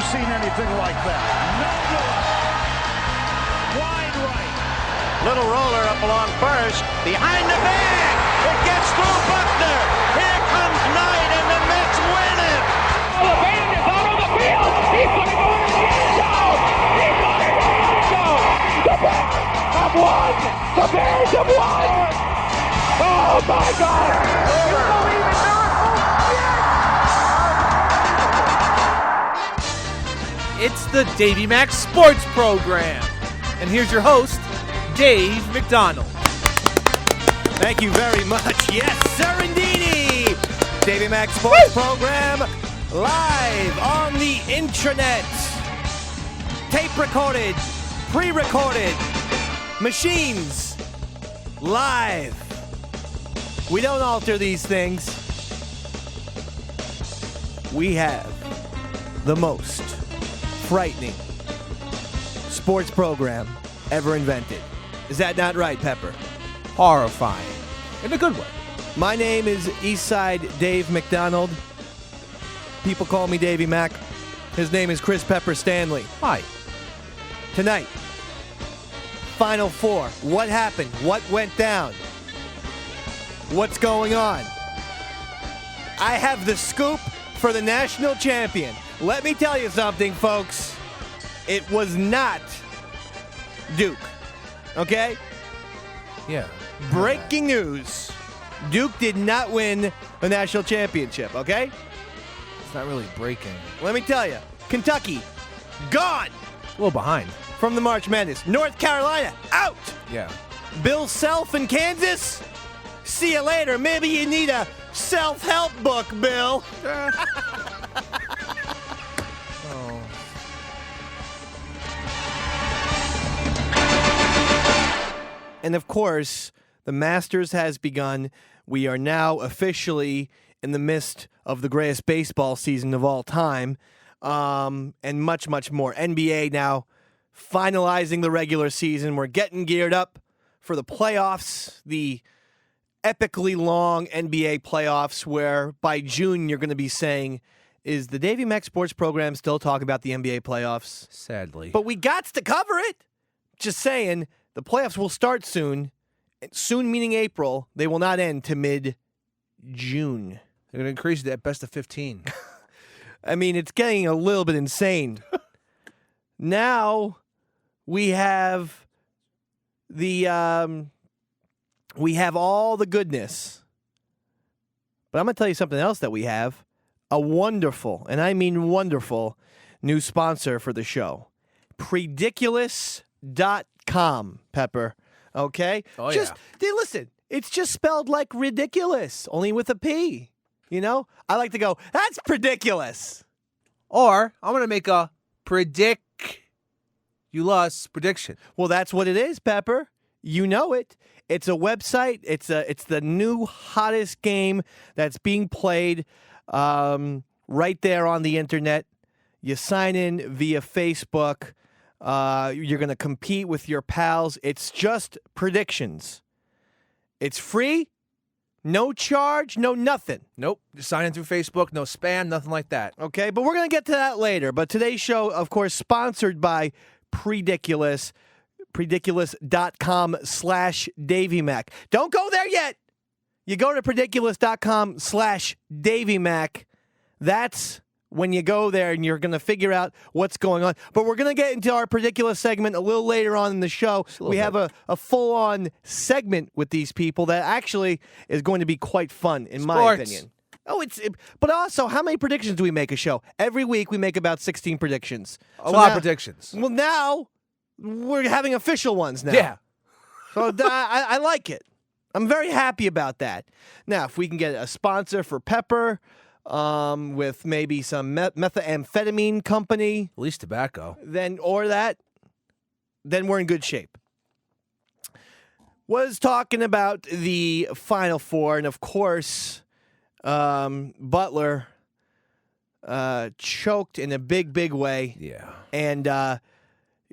seen anything like that. No good. Wide right. Little roller up along first. Behind the bag. It gets through Buckner. Here comes Knight, and the Mets win it. Oh, the band is out on the field. He's going to go into the end zone. He's going to go in the end zone. The Bears have won. The Bears have won. Oh, my God. You believe in miracles? Yes. It's the Davey Mac Sports Program. And here's your host, Dave McDonald. Thank you very much. Yes, sir, indeedy. Davey Mac Sports Program live on the intranet. Tape recorded, pre-recorded, machines, live. We don't alter these things. We have the most frightening sports program ever invented. Is that not right, Pepper? Horrifying. In a good way. My name is Eastside Dave McDonald. People call me Davey Mac. His name is Chris Pepper Stanley. Hi. Tonight, Final Four. What happened? What went down? What's going on? I have the scoop for the national champion. Let me tell you something, folks. It was not Duke. Okay? Yeah. Breaking news. Duke did not win the national championship, okay? It's not really breaking. Let me tell you. Kentucky, gone A little behind. from the March Madness. North Carolina, out. Yeah. Bill Self in Kansas, see you later. Maybe you need a self-help book, Bill. Oh. And of course, the Masters has begun. We are now officially in the midst of the greatest baseball season of all time, and much, much more. NBA now finalizing the regular season. We're getting geared up for the playoffs, the epically long NBA playoffs, where by June you're going to be saying, is the Davey Mac Sports Program still talking about the NBA playoffs? Sadly. But we got to cover it. Just saying, the playoffs will start soon. Soon meaning April. They will not end to mid-June. They're going to increase that best of 15. I mean, it's getting a little bit insane. Now we have we have all the goodness. But I'm going to tell you something else that we have. A wonderful, and I mean wonderful, new sponsor for the show. Prediculous.com, Pepper. Okay? Oh, just, listen, it's just spelled like ridiculous, only with a P. You know? I like to go, that's ridiculous. Or I'm going to make a prediction. Well, that's what it is, Pepper. You know it. It's a website. It's the new hottest game that's being played right there on the internet. You sign in via Facebook. You're going to compete with your pals. It's just predictions. It's free, no charge, no nothing. Nope. Just sign in through Facebook. No spam, nothing like that. Okay, but we're going to get to that later. But today's show, of course, sponsored by Prediculous. Prediculous.com/DaveyMac. Don't go there yet. You go to Prediculous.com/DaveyMac. That's when you go there and you're going to figure out what's going on. But we're going to get into our Prediculous segment a little later on in the show. We have a full-on segment with these people that actually is going to be quite fun, in my opinion. But also, how many predictions do we make a show? Every week we make about 16 predictions. A lot of predictions. Well, now we're having official ones now. Yeah. So I like it. I'm very happy about that. Now, if we can get a sponsor for Pepper with maybe some methamphetamine company, At least tobacco. then we're in good shape. Was talking about the Final Four, and of course, Butler choked in a big, big way. Yeah. And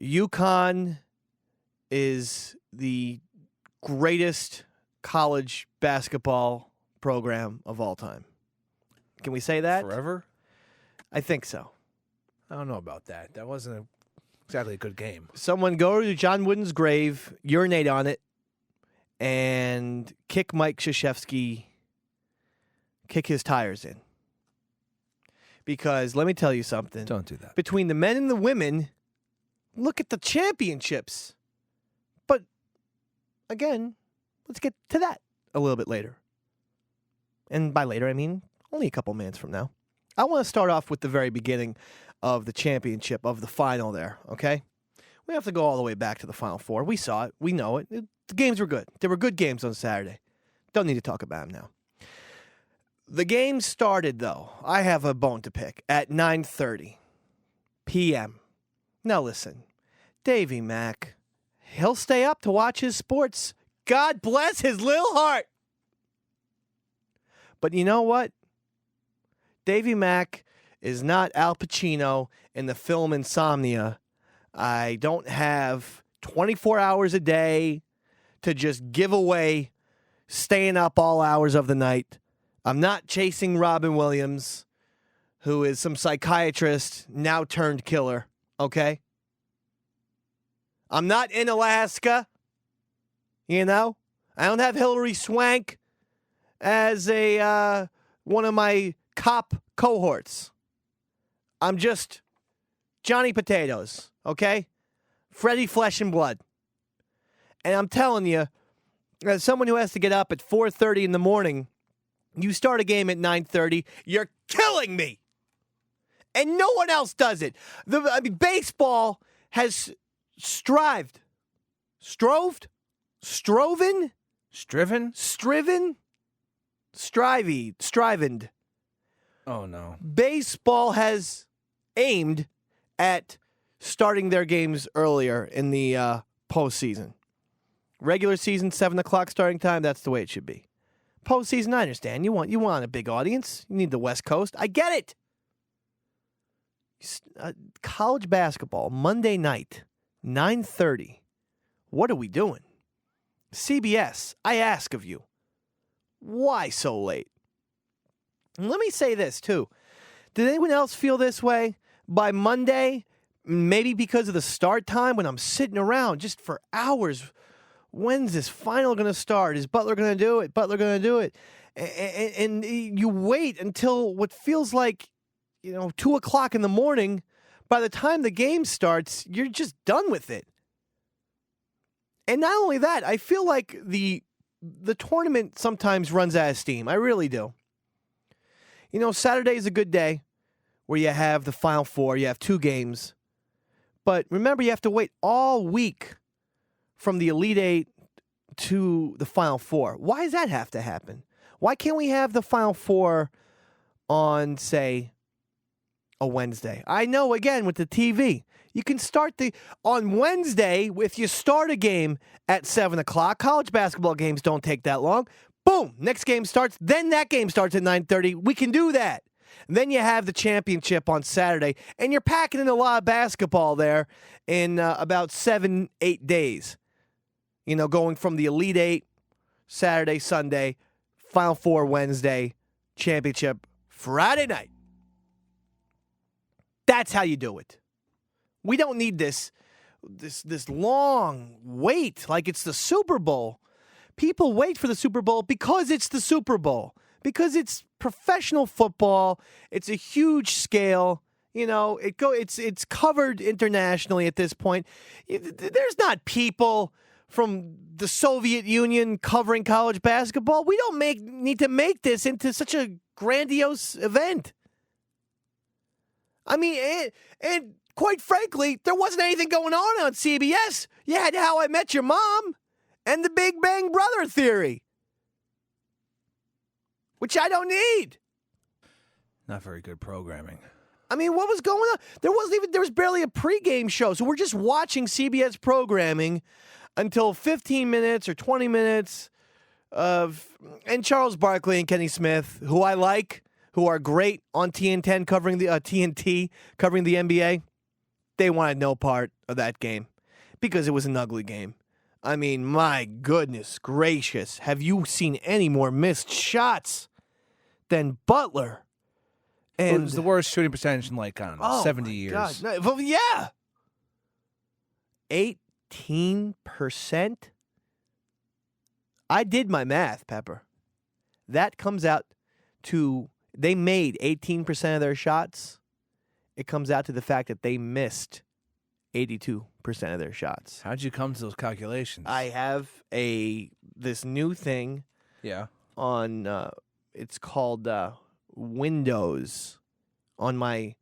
UConn is the greatest college basketball program of all time. Can we say that? Forever? I think so. I don't know about that. That wasn't exactly a good game. Someone go to John Wooden's grave, urinate on it, and kick Mike Krzyzewski, kick his tires in. Because let me tell you something. Don't do that. Between the men and the women, look at the championships. But, again, let's get to that a little bit later. And by later, I mean only a couple minutes from now. I want to start off with the very beginning of the championship, of the final there, okay? We have to go all the way back to the Final Four. We saw it. We know it. The games were good. There were good games on Saturday. Don't need to talk about them now. The game started, though. I have a bone to pick at 9:30 p.m. Now, listen. Davey Mack, he'll stay up to watch his sports. God bless his little heart. But you know what? Davey Mack is not Al Pacino in the film Insomnia. I don't have 24 hours a day to just give away staying up all hours of the night. I'm not chasing Robin Williams, who is some psychiatrist now turned killer, okay? I'm not in Alaska, you know? I don't have Hillary Swank as a one of my cop cohorts. I'm just Johnny Potatoes, okay? Freddy Flesh and Blood. And I'm telling you, as someone who has to get up at 4:30 in the morning, you start a game at 9:30, you're killing me. And no one else does it. Baseball has striven, Oh, no. Baseball has aimed at starting their games earlier in the postseason. Regular season, 7 o'clock starting time, that's the way it should be. Postseason, I understand. You want a big audience. You need the West Coast. I get it. College basketball, Monday night, 9:30. What are we doing? CBS, I ask of you, why so late? And let me say this, too. Did anyone else feel this way? By Monday, maybe because of the start time, when I'm sitting around just for hours, when's this final going to start? Is Butler going to do it? Butler going to do it? And you wait until what feels like, 2 o'clock in the morning. By the time the game starts, you're just done with it. And not only that, I feel like the tournament sometimes runs out of steam. I really do. Saturday is a good day where you have the Final Four. You have 2 games. But remember, you have to wait all week from the Elite Eight to the Final Four. Why does that have to happen? Why can't we have the Final Four on, say, a Wednesday? I know, again, with the TV, you can start on Wednesday, if you start a game at 7 o'clock, college basketball games don't take that long. Boom, next game starts, then that game starts at 9:30. We can do that. And then you have the championship on Saturday, and you're packing in a lot of basketball there in about 7-8 days. Going from the Elite Eight, Saturday, Sunday, Final Four Wednesday, championship Friday night. That's how you do it. We don't need this long wait like it's the Super Bowl. People wait for the Super Bowl because it's the Super Bowl. Because it's professional football. It's a huge scale. It's covered internationally at this point. There's not people from the Soviet Union covering college basketball. We don't need to make this into such a grandiose event. I mean, and quite frankly, there wasn't anything going on CBS. You had How I Met Your Mom and The Big Bang Brother Theory, which I don't need. Not very good programming. I mean, what was going on? There was barely a pregame show, so we're just watching CBS programming until 15 minutes or 20 minutes and Charles Barkley and Kenny Smith, who I like, who are great on TNT covering the NBA. They wanted no part of that game because it was an ugly game. I mean, my goodness gracious, have you seen any more missed shots than Butler It was the worst shooting percentage in, like, I don't know, 70 years. God. No, well, yeah. 18%? I did my math, Pepper. That comes out to, they made 18% of their shots. It comes out to the fact that they missed 82% of their shots. How'd you come to those calculations? I have this new thing on, it's called Windows on my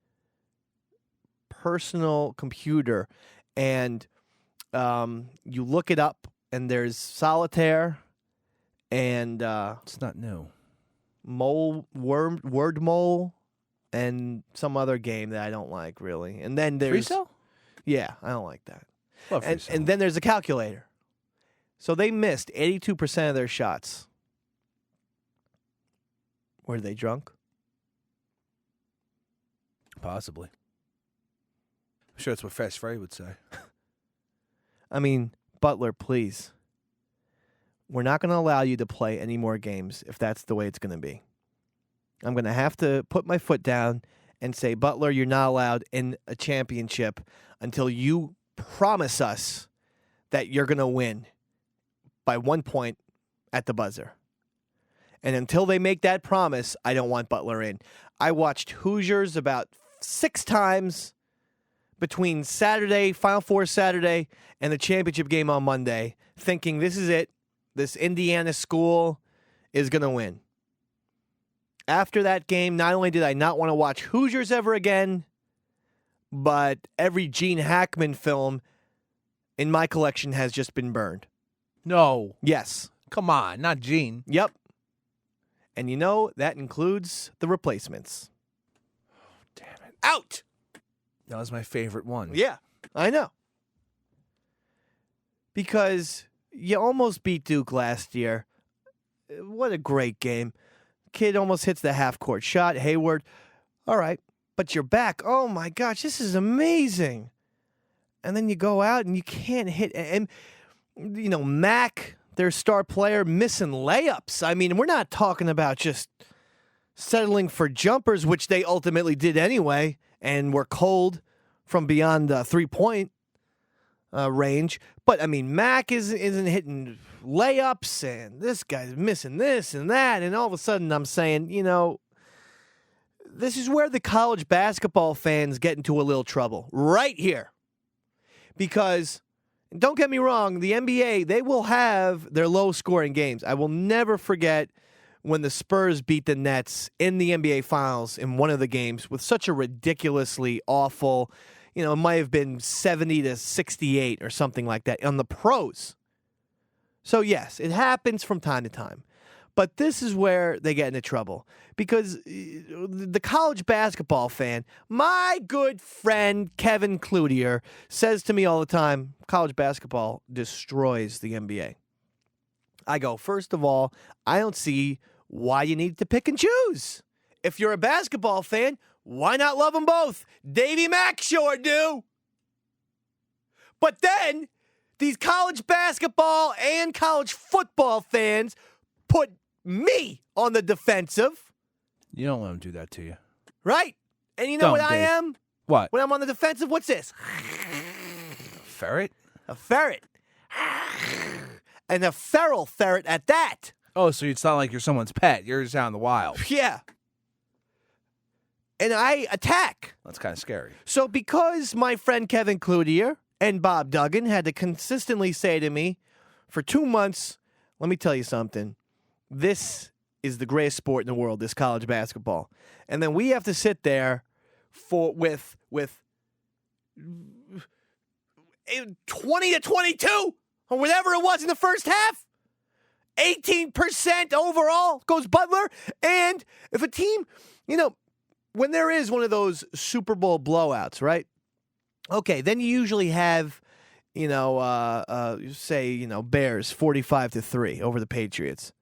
personal computer. And you look it up, and there's Solitaire and it's not new. Word Mole, and some other game that I don't like really. And then there's Freecell? Yeah, I don't like that. Love and Freecell. then there's a calculator. So they missed 82% of their shots. Were they drunk? Possibly. I'm sure that's what Fast Freddy would say. I mean, Butler, please. We're not going to allow you to play any more games if that's the way it's going to be. I'm going to have to put my foot down and say, Butler, you're not allowed in a championship until you promise us that you're going to win by 1 point at the buzzer. And until they make that promise, I don't want Butler in. I watched Hoosiers about 6 times between Saturday, Final Four Saturday, and the championship game on Monday, thinking this is it. This Indiana school is going to win. After that game, not only did I not want to watch Hoosiers ever again, but every Gene Hackman film in my collection has just been burned. No. Yes. Come on, not Gene. Yep. And you know, that includes The Replacements. Damn it. Out! That was my favorite one. Yeah, I know. Because you almost beat Duke last year. What a great game. Kid almost hits the half-court shot. Hayward. All right. But you're back. Oh, my gosh. This is amazing. And then you go out and you can't hit. And, you know, Mac, their star player, missing layups. I mean, we're not talking about just settling for jumpers, which they ultimately did anyway, and were cold from beyond the three-point range. But, I mean, Mac isn't hitting layups, and this guy's missing this and that, and all of a sudden I'm saying, you know, this is where the college basketball fans get into a little trouble, right here. Because, don't get me wrong, the NBA, they will have their low-scoring games. I will never forget when the Spurs beat the Nets in the NBA Finals in one of the games with such a ridiculously awful, you know, it might have been 70-68 or something like that on the pros. So, yes, it happens from time to time. But this is where they get into trouble. Because the college basketball fan, my good friend Kevin Cloutier, says to me all the time, college basketball destroys the NBA. I go, first of all, I don't see why you need to pick and choose. If you're a basketball fan, why not love them both? Davey Mack sure do. But then, these college basketball and college football fans put me on the defensive. You don't let them do that to you. Right? And you know what I am? What? When I'm on the defensive, what's this? Ferret? A ferret. And a feral ferret at that. Oh, so it's not like you're someone's pet. You're just out in the wild. Yeah. And I attack. That's kind of scary. So because my friend Kevin Cloutier and Bob Duggan had to consistently say to me for 2 months, let me tell you something. This is the greatest sport in the world, this college basketball. And then we have to sit there with 20-22 or whatever it was in the first half. 18% overall goes Butler. And if a team, you know, when there is one of those Super Bowl blowouts, right? Okay, then you usually have, you know, say, you know, Bears 45-3 over the Patriots.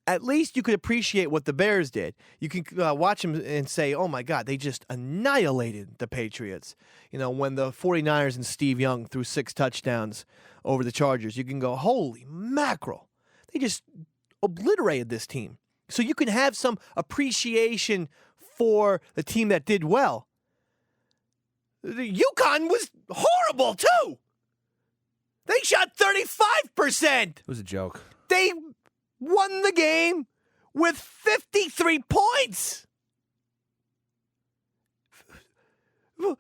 At least you could appreciate what the Bears did. You can watch them and say, oh, my God, they just annihilated the Patriots. You know, when the 49ers and Steve Young threw 6 touchdowns over the Chargers, you can go, holy mackerel. They just obliterated this team. So you can have some appreciation for the team that did well. The UConn was horrible, too. They shot 35%. It was a joke. They won the game with 53 points.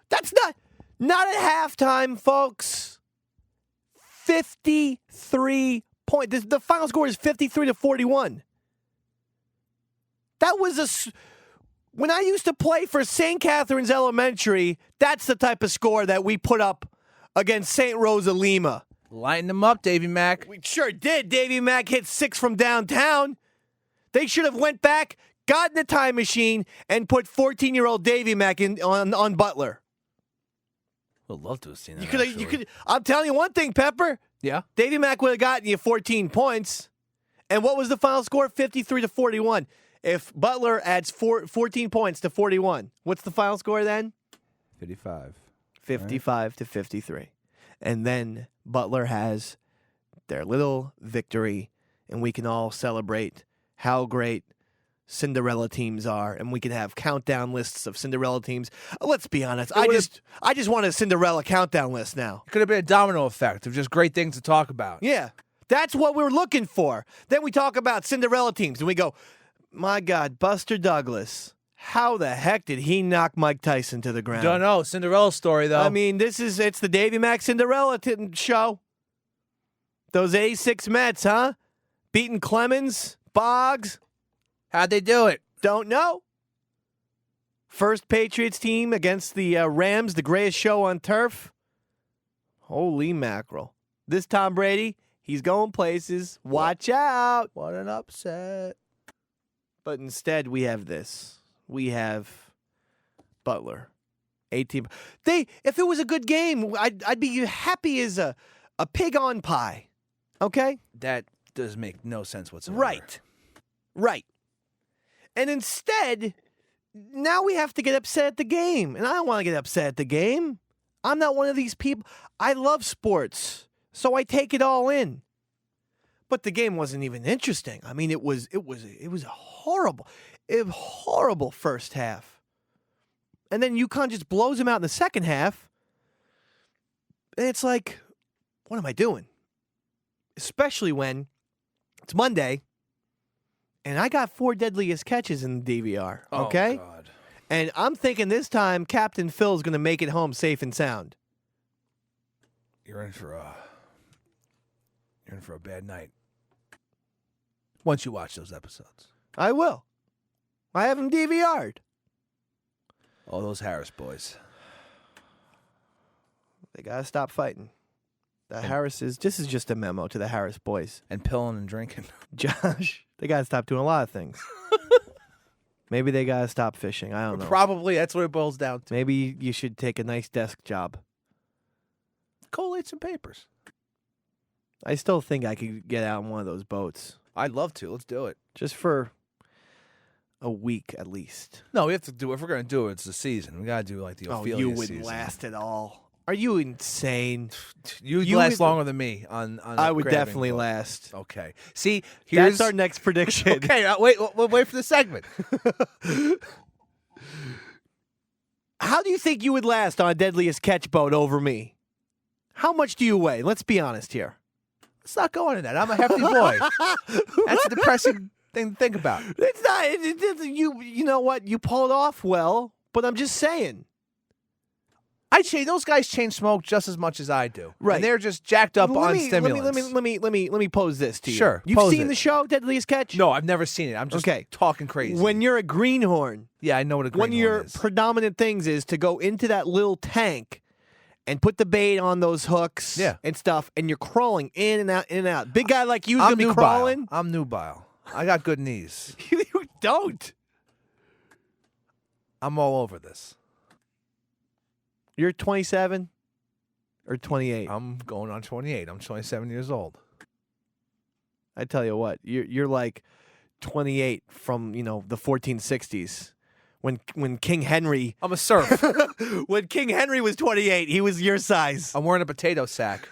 That's not at halftime, folks. 53 points. The final score is 53-41. That was when I used to play for St. Catherine's Elementary, that's the type of score that we put up against St. Rosa Lima. Lighten them up, Davey Mack. We sure did. Davey Mack hit 6 from downtown. They should have went back, got in the time machine, and put 14-year-old Davey Mack on Butler. Would love to have seen that. You could. I'm telling you one thing, Pepper. Yeah. Davey Mack would have gotten you 14 points. And what was the final score? 53-41. If Butler adds 14 points to 41, what's the final score then? 55. 55-53. And then Butler has their little victory, and we can all celebrate how great Cinderella teams are, and we can have countdown lists of Cinderella teams. Let's be honest. I just want a Cinderella countdown list now. It could have been a domino effect of just great things to talk about. Yeah. That's what we're looking for. Then we talk about Cinderella teams, and we go, my God, Buster Douglas. How the heck did he knock Mike Tyson to the ground? Don't know. Cinderella story, though. I mean, it's the Davey Mack Cinderella show. Those 86 Mets, huh? Beating Clemens, Boggs. How'd they do it? Don't know. First Patriots team against the Rams, the greatest show on turf. Holy mackerel. This Tom Brady, he's going places. Watch out. What an upset. But instead, we have this. We have Butler. 18. If it was a good game, I'd be happy as a pig on pie. Okay? That does make no sense whatsoever. Right. And instead, now we have to get upset at the game. And I don't want to get upset at the game. I'm not one of these people. I love sports, so I take it all in. But the game wasn't even interesting. I mean, it was a horrible first half. And then UConn just blows him out in the second half. And it's like, what am I doing? Especially when it's Monday and I got 4 deadliest catches in the DVR. Okay? Oh, God. And I'm thinking this time Captain Phil's going to make it home safe and sound. You're in for a bad night. Once you watch those episodes. I will. I have him DVR'd. All those Harris boys. They got to stop fighting. This is just a memo to the Harris boys. And pilling and drinking. Josh, they got to stop doing a lot of things. Maybe they got to stop fishing. I don't know. Probably that's what it boils down to. Maybe you should take a nice desk job. Collate some papers. I still think I could get out on one of those boats. I'd love to. Let's do it. Just for a week at least. No, we have to do it. If we're going to do it, it's the season. We got to do like the Ophelia you wouldn't season. last at all. Are you insane? You last longer than me on I would grabbing definitely boat. last. Okay. See, that's our next prediction. Okay, wait for the segment. How do you think you would last on a deadliest catch boat over me? How much do you weigh? Let's be honest here. Let's not go into that. I'm a hefty boy. That's a depressing thing to think about. It's not. You know what? You pull it off well, but I'm just saying. I'd say those guys chain smoke just as much as I do. Right. And they're just jacked up on stimulants. Let me pose this to you. Sure. You've seen the show Deadliest Catch? No, I've never seen it. I'm just talking crazy. When you're a greenhorn, yeah, I know what a greenhorn is. One of your is. predominant things is to go into that little tank and put the bait on those hooks and stuff, and you're crawling in and out, in and out. Big guy like you's going to be crawling. I'm nubile. I got good knees. You don't. I'm all over this. You're 27 or 28? I'm going on 28. I'm 27 years old. I tell you what, you're like 28 from, the 1460s. When King Henry... I'm a serf. When King Henry was 28, he was your size. I'm wearing a potato sack.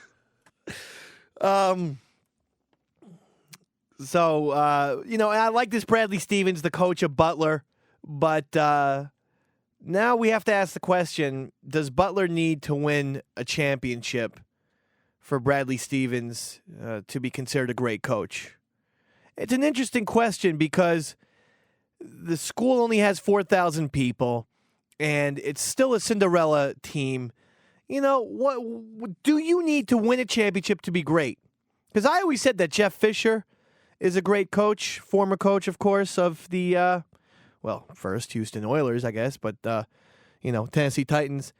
And I like this Bradley Stevens, the coach of Butler. But now we have to ask the question, does Butler need to win a championship for Bradley Stevens to be considered a great coach? It's an interesting question because the school only has 4,000 people, and it's still a Cinderella team. You know, what do you need to win a championship to be great? Because I always said that Jeff Fisher is a great coach, former coach, of course, of the, first Houston Oilers, I guess, but, Tennessee Titans.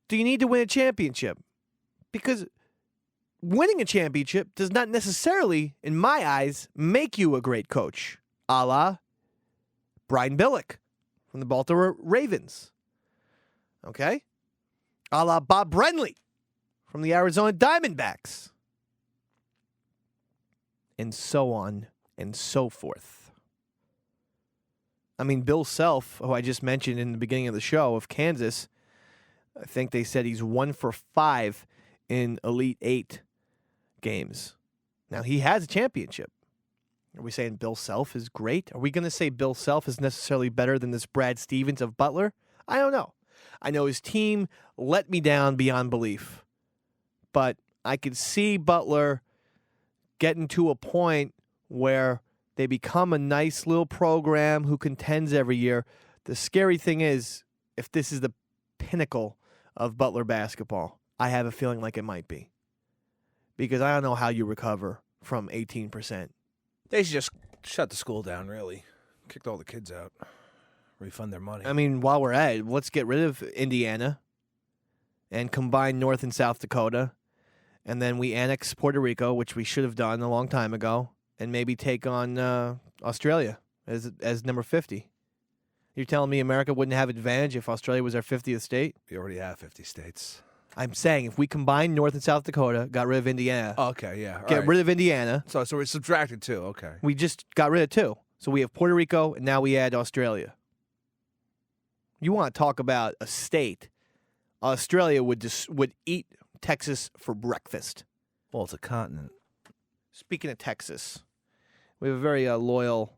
Do you need to win a championship? Because winning a championship does not necessarily, in my eyes, make you a great coach, a la Brian Billick from the Baltimore Ravens. Okay? A la Bob Brenly from the Arizona Diamondbacks. And so on and so forth. I mean, Bill Self, who I just mentioned in the beginning of the show, of Kansas, I think they said he's 1 for 5 in Elite 8 games. Now, he has a championship. Are we saying Bill Self is great? Are we going to say Bill Self is necessarily better than this Brad Stevens of Butler? I don't know. I know his team let me down beyond belief. But I could see Butler getting to a point where they become a nice little program who contends every year. The scary thing is, if this is the pinnacle of Butler basketball, I have a feeling like it might be. Because I don't know how you recover from 18%. They should just shut the school down, really. Kicked all the kids out. Refund their money. I mean, while we're at it, let's get rid of Indiana and combine North and South Dakota. And then we annex Puerto Rico, which we should have done a long time ago, and maybe take on Australia as number 50. You're telling me America wouldn't have advantage if Australia was our 50th state? We already have 50 states. I'm saying if we combine North and South Dakota, got rid of Indiana. Okay, yeah. Get rid of Indiana. So we subtracted 2, okay. We just got rid of 2. So we have Puerto Rico, and now we add Australia. You want to talk about a state. Australia would eat Texas for breakfast. Well, it's a continent. Speaking of Texas, we have a very loyal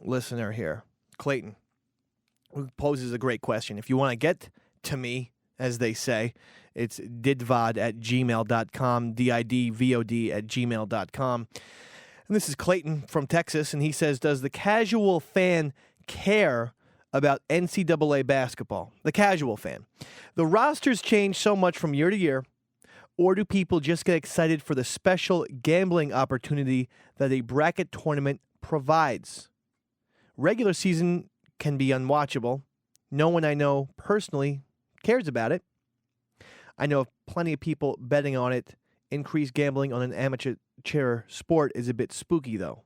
listener here, Clayton, who poses a great question. If you want to get to me, as they say, it's didvod@gmail.com, didvod@gmail.com. And this is Clayton from Texas, and he says, does the casual fan care about NCAA basketball? The casual fan. The rosters change so much from year to year, or do people just get excited for the special gambling opportunity that a bracket tournament provides? Regular season can be unwatchable. No one I know personally cares about it. I know of plenty of people betting on it. Increased gambling on an amateur sport is a bit spooky, though.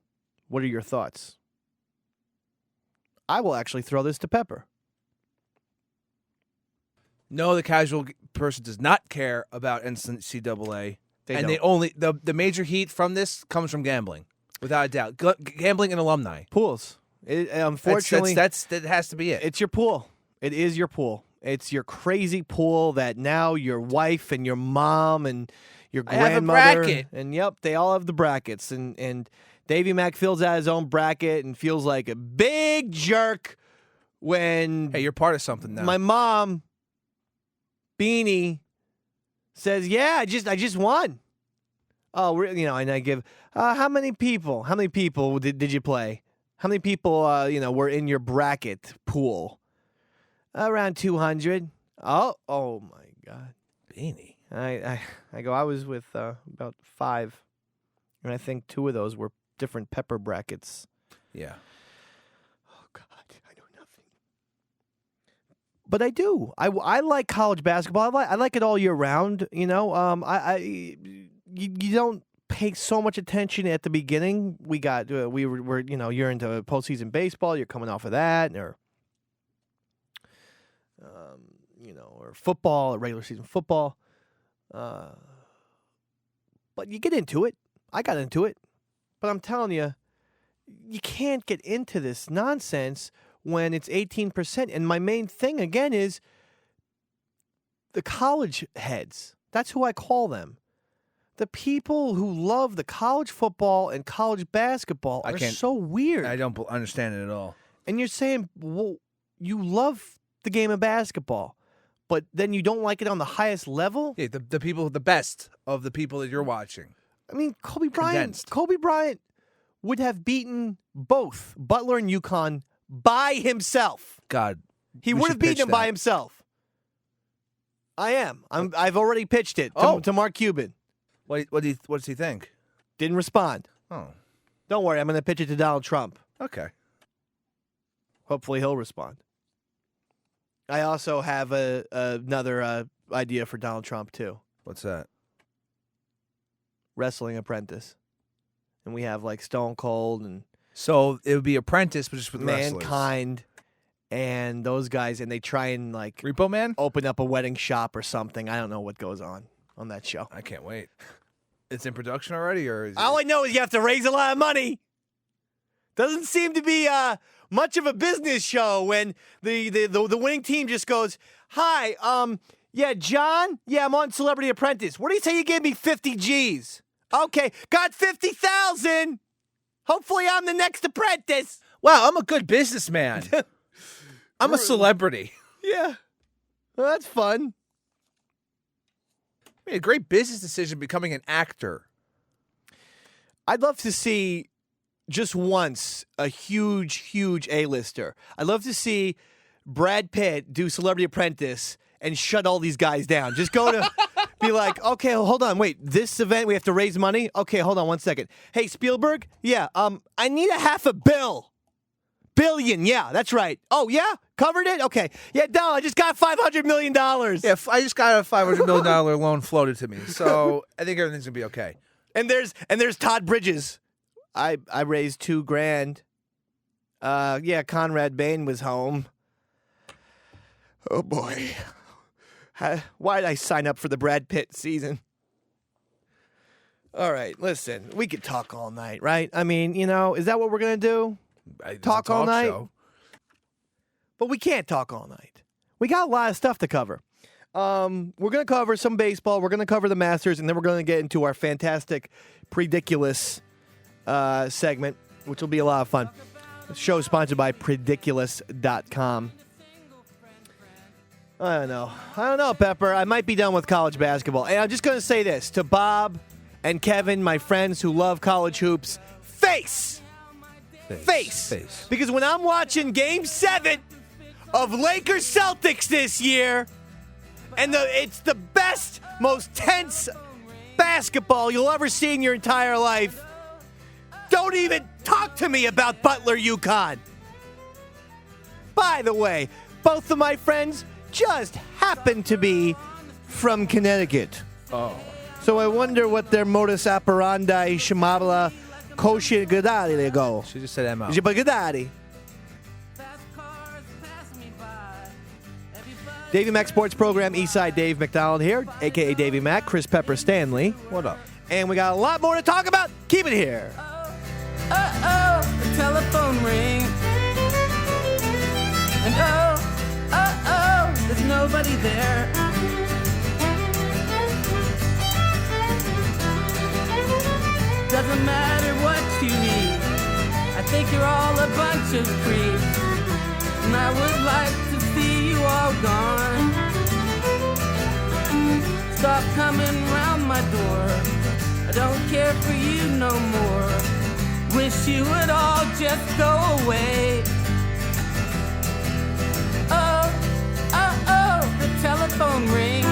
What are your thoughts? I will actually throw this to Pepper. No, the casual person does not care about NCAA. The major heat from this comes from gambling, without a doubt. Gambling and alumni. Pools. Unfortunately, that has to be it. It's your pool. It is your pool. It's your crazy pool that now your wife and your mom and your grandmother. I have a bracket. And yep, they all have the brackets. And Davey Mack fills out his own bracket and feels like a big jerk when hey, you're part of something now. My mom, Beanie, says, "Yeah, I just won." Oh, and I give how many people did you play? How many people were in your bracket pool? Around 200. Oh my God, Beanie. I go. I was with about 5, and I think 2 of those were different Pepper brackets. Yeah. Oh God, I know nothing. But I do. I like college basketball. I like it all year round. You don't pay so much attention at the beginning. You're into postseason baseball. You're coming off of that, or or football, or regular season football. But you get into it. I got into it. But I'm telling you, you can't get into this nonsense when it's 18%. And my main thing, again, is the college heads. That's who I call them. The people who love the college football and college basketball are so weird. I don't understand it at all. And you're saying, well, you love the game of basketball, but then you don't like it on the highest level? Yeah, the best of the people that you're watching. I mean, Kobe Bryant would have beaten both Butler and UConn by himself. God. He would have beaten him by himself. I've already pitched it to Mark Cuban. What does he think? Didn't respond. Oh. Don't worry, I'm going to pitch it to Donald Trump. Okay. Hopefully he'll respond. I also have another idea for Donald Trump, too. What's that? Wrestling Apprentice. And we have like Stone Cold and... So it would be Apprentice, but just with Mankind and those guys, and they try and like... Repo Man? Open up a wedding shop or something. I don't know what goes on that show. I can't wait. It's in production already, or is all I know is you have to raise a lot of money. Doesn't seem to be much of a business show when the winning team just goes, "Hi, yeah, John, yeah, I'm on Celebrity Apprentice. What do you say you gave me 50 G's? Okay, got 50,000. Hopefully, I'm the next apprentice." Wow, I'm a good businessman. I'm a celebrity. Yeah, well, that's fun. I mean, a great business decision becoming an actor. I'd love to see just once a huge A-lister. I'd love to see Brad Pitt do Celebrity Apprentice and shut all these guys down. Just go to be like, okay, hold on, wait, this event we have to raise money? Okay, hold on 1 second. Hey, Spielberg? Yeah, I need $500 billion. Yeah, that's right. Oh, yeah? Covered it? Okay. Yeah, no, I just got $500 million. Yeah, I just got a $500 million loan floated to me, so I think everything's going to be okay. And there's Todd Bridges. I raised $2,000. Yeah, Conrad Bain was home. Oh, boy. Why did I sign up for the Brad Pitt season? All right, listen, we could talk all night, right? I mean, is that what we're going to do? Talk all night? Show. But we can't talk all night. We got a lot of stuff to cover. We're going to cover some baseball. We're going to cover the Masters, and then we're going to get into our fantastic Prediculous segment, which will be a lot of fun. The show is sponsored by Prediculous.com. I don't know, Pepper. I might be done with college basketball. And I'm just going to say this to Bob and Kevin, my friends who love college hoops. Face. Because when I'm watching Game 7 of Lakers-Celtics this year, and it's the best, most tense basketball you'll ever see in your entire life, don't even talk to me about Butler UConn. By the way, both of my friends just happen to be from Connecticut. Oh. So I wonder what their modus operandi, Shimabla, Koshin Gadari they go. She just said Emma. Gadari. Davey Mac Sports Program, Eastside Dave McDonald here, a.k.a. Davey Mac, Chris Pepper Stanley. What up? And we got a lot more to talk about. Keep it here. The telephone ring. And there's nobody there. Doesn't matter what you need. I think you're all a bunch of creeps. And I would like to see you all gone. Stop coming round my door. I don't care for you no more. Wish you would all just go away. The telephone rings.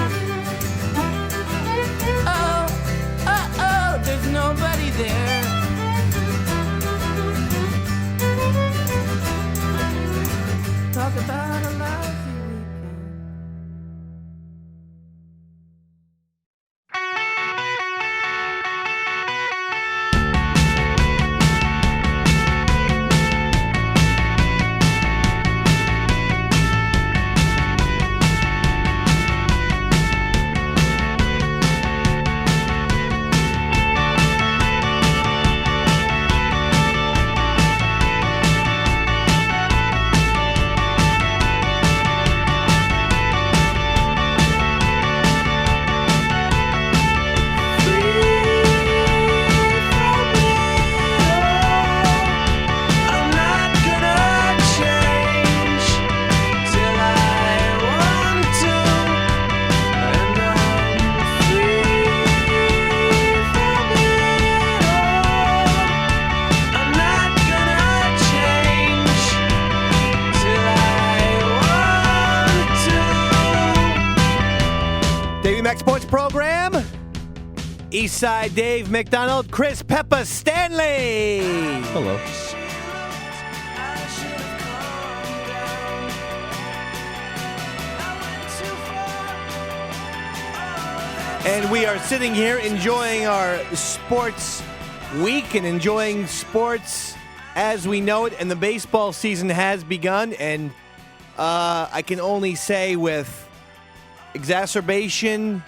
There's nobody there. Talk about a lousy weekend. Next sports program. Eastside Dave McDonald, Chris Peppa Stanley. Hello. And we are sitting here enjoying our sports week and enjoying sports as we know it. And the baseball season has begun. And I can only say with exacerbation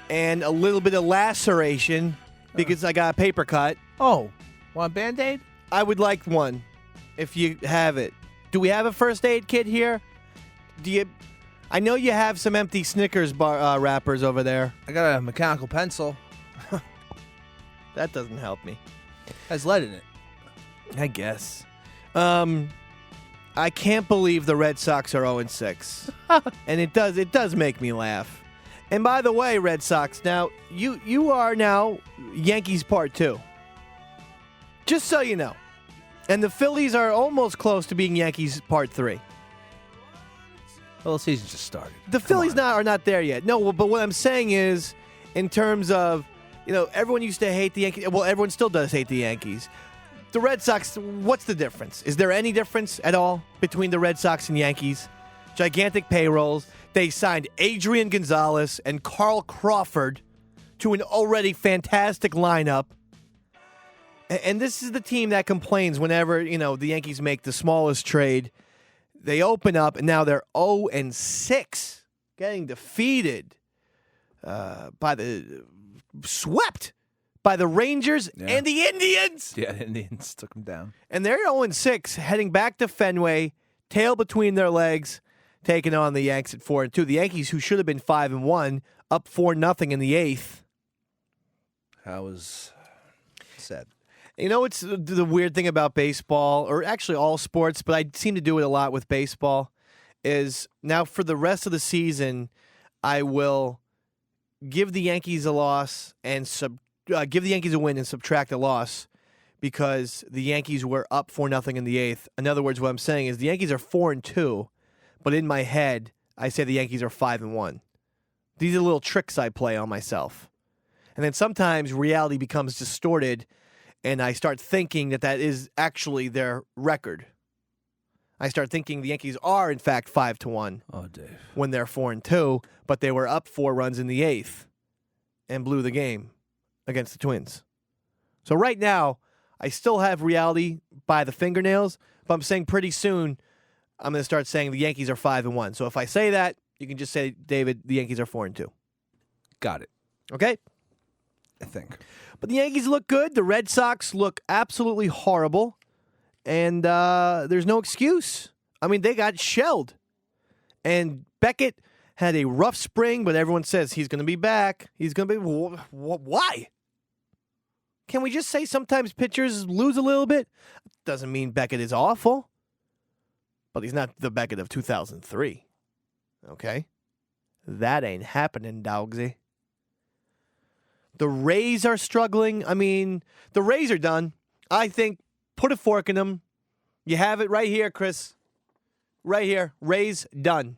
and a little bit of laceration because I got a paper cut. Oh, want a Band-Aid? I would like one if you have it. Do we have a first aid kit here? I know you have some empty Snickers wrappers over there. I got a mechanical pencil. That doesn't help me. Has lead in it. I guess. I can't believe the Red Sox are 0-6. And it does make me laugh. And by the way, Red Sox, now you are now Yankees Part 2. Just so you know. And the Phillies are almost close to being Yankees Part 3. Well, the season just started. The Phillies are not there yet. No, but what I'm saying is, in terms of, everyone used to hate the Yankees. Well, everyone still does hate the Yankees. The Red Sox, what's the difference? Is there any difference at all between the Red Sox and Yankees? Gigantic payrolls. They signed Adrian Gonzalez and Carl Crawford to an already fantastic lineup. And this is the team that complains whenever, the Yankees make the smallest trade. They open up, and now they're 0-6, getting defeated swept by the Rangers and the Indians. Yeah, the Indians took them down. And they're 0-6, heading back to Fenway, tail between their legs, taking on the Yanks at 4-2. The Yankees, who should have been 5-1, up 4-0 in the 8th. That was sad. It's the weird thing about baseball, or actually all sports, but I seem to do it a lot with baseball, is now for the rest of the season, I will give the Yankees a loss and give the Yankees a win and subtract a loss because the Yankees were up 4-0 in the 8th. In other words, what I'm saying is the Yankees are 4-2, but in my head, I say the Yankees are 5-1. These are little tricks I play on myself. And then sometimes reality becomes distorted, and I start thinking that is actually their record. I start thinking the Yankees are, in fact, 5-1. Oh, Dave. When they're 4-2, but they were up 4 runs in the 8th and blew the game against the Twins. So right now, I still have reality by the fingernails, but I'm saying pretty soon I'm going to start saying the Yankees are 5-1. So if I say that, you can just say, David, the Yankees are 4-2. Got it. Okay? I think. But the Yankees look good. The Red Sox look absolutely horrible. And there's no excuse. I mean, they got shelled. And Beckett had a rough spring, but everyone says he's going to be back. He's going to be... Why? Can we just say sometimes pitchers lose a little bit? Doesn't mean Beckett is awful. But he's not the Beckett of 2003. Okay? That ain't happening, dogsy. The Rays are struggling. I mean, the Rays are done. I think put a fork in them. You have it right here, Chris. Right here. Rays done.